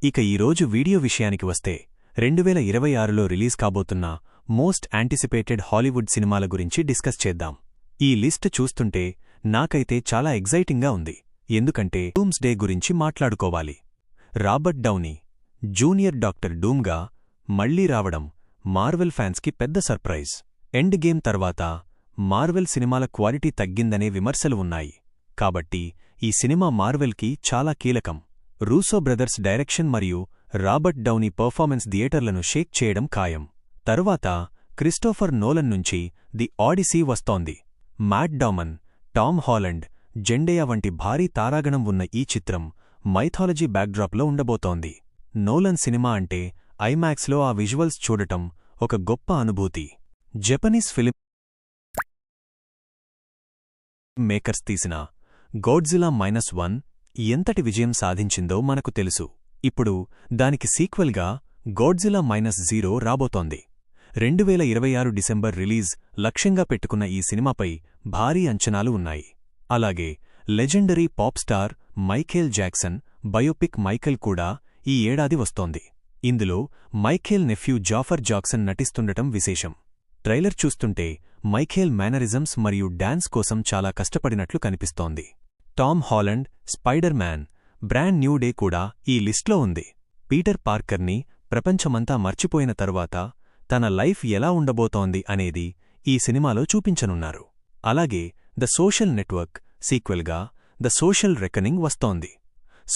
ఇక ఈరోజు వీడియో విషయానికి వస్తే 2026లో రిలీజ్ కాబోతున్న మోస్ట్ యాంటిసిపేటెడ్ హాలీవుడ్ సినిమాల గురించి డిస్కస్ చేద్దాం. ఈ లిస్ట్ చూస్తుంటే నాకైతే చాలా ఎగ్జైటింగ్గా ఉంది. ఎందుకంటే డూమ్స్డే గురించి మాట్లాడుకోవాలి. రాబర్ట్ డౌనీ జూనియర్ డాక్టర్ డూమ్గా మళ్లీ రావడం మార్వెల్ ఫ్యాన్స్కి పెద్ద సర్ప్రైజ్. ఎండ్ గేమ్ తర్వాత మార్వెల్ సినిమాల క్వాలిటీ తగ్గిందనే విమర్శలు ఉన్నాయి. కాబట్టి ఈ సినిమా మార్వెల్కి చాలా కీలకం. రూసో బ్రదర్స్ డైరెక్షన్ మరియు రాబర్ట్ డౌనీ పర్ఫార్మెన్స్ థియేటర్లను షేక్ చేయడం ఖాయం. తరువాత క్రిస్టోఫర్ నోలన్ నుంచి ది ఆడిసీ వస్తోంది. మ్యాట్ డామన్, టామ్ హాలండ్, జెండేయా వంటి భారీ తారాగణం ఉన్న ఈ చిత్రం మైథాలజీ బ్యాక్డ్రాప్లో ఉండబోతోంది. నోలన్ సినిమా అంటే ఐమాక్స్లో ఆ విజువల్స్ చూడటం ఒక గొప్ప అనుభూతి. జపనీస్ ఫిలిం మేకర్స్ తీసిన గాడ్జిలా -1 ఎంతటి విజయం సాధించిందో మనకు తెలుసు. ఇప్పుడు దానికి సీక్వెల్గా గాడ్జిలా -0 రాబోతోంది. 2026 డిసెంబర్ రిలీజ్ లక్ష్యంగా పెట్టుకున్న ఈ సినిమాపై భారీ అంచనాలు ఉన్నాయి. అలాగే legendary pop star Michael Jackson biopic Michael కూడా ఈ ఏడాది వస్తోంది. ఇందులో మైఖేల్ నెఫ్యూ జాఫర్ జాక్సన్ నటిస్తుండటం విశేషం. ట్రైలర్ చూస్తుంటే మైఖేల్ మేనరిజమ్స్ మరియు డాన్స్ కోసం చాలా కష్టపడినట్లు కనిపిస్తోంది. Tom Holland Spider Man brand new day కూడా ఈ లిస్ట్లో ఉంది. పీటర్ పార్కర్ని ప్రపంచమంతా మర్చిపోయిన తరువాత తన లైఫ్ ఎలా ఉండబోతోంది అనేది ఈ సినిమాలో చూపించనున్నారు. అలాగే ద సోషల్ నెట్వర్క్ సీక్వెల్గా ద సోషల్ రెకనింగ్ వస్తోంది.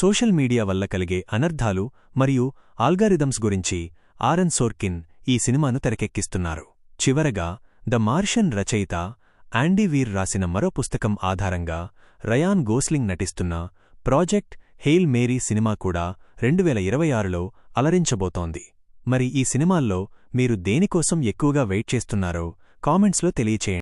సోషల్ మీడియా వల్ల కలిగే అనర్థాలు మరియు ఆల్గారిథమ్స్ గురించి ఆరన్ సోర్కిన్ ఈ సినిమాను తెరకెక్కిస్తున్నారు. చివరగా ద మార్షన్ రచయిత యాండీ వీర్ రాసిన మరో పుస్తకం ఆధారంగా రయాన్ గోస్లింగ్ నటిస్తున్న ప్రాజెక్ట్ హెయిల్ మేరీ సినిమా కూడా 2026లో అలరించబోతోంది. మరి ఈ సినిమాల్లో మీరు దేనికోసం ఎక్కువగా వెయిట్ చేస్తున్నారో కామెంట్స్లో తెలియచేయండి.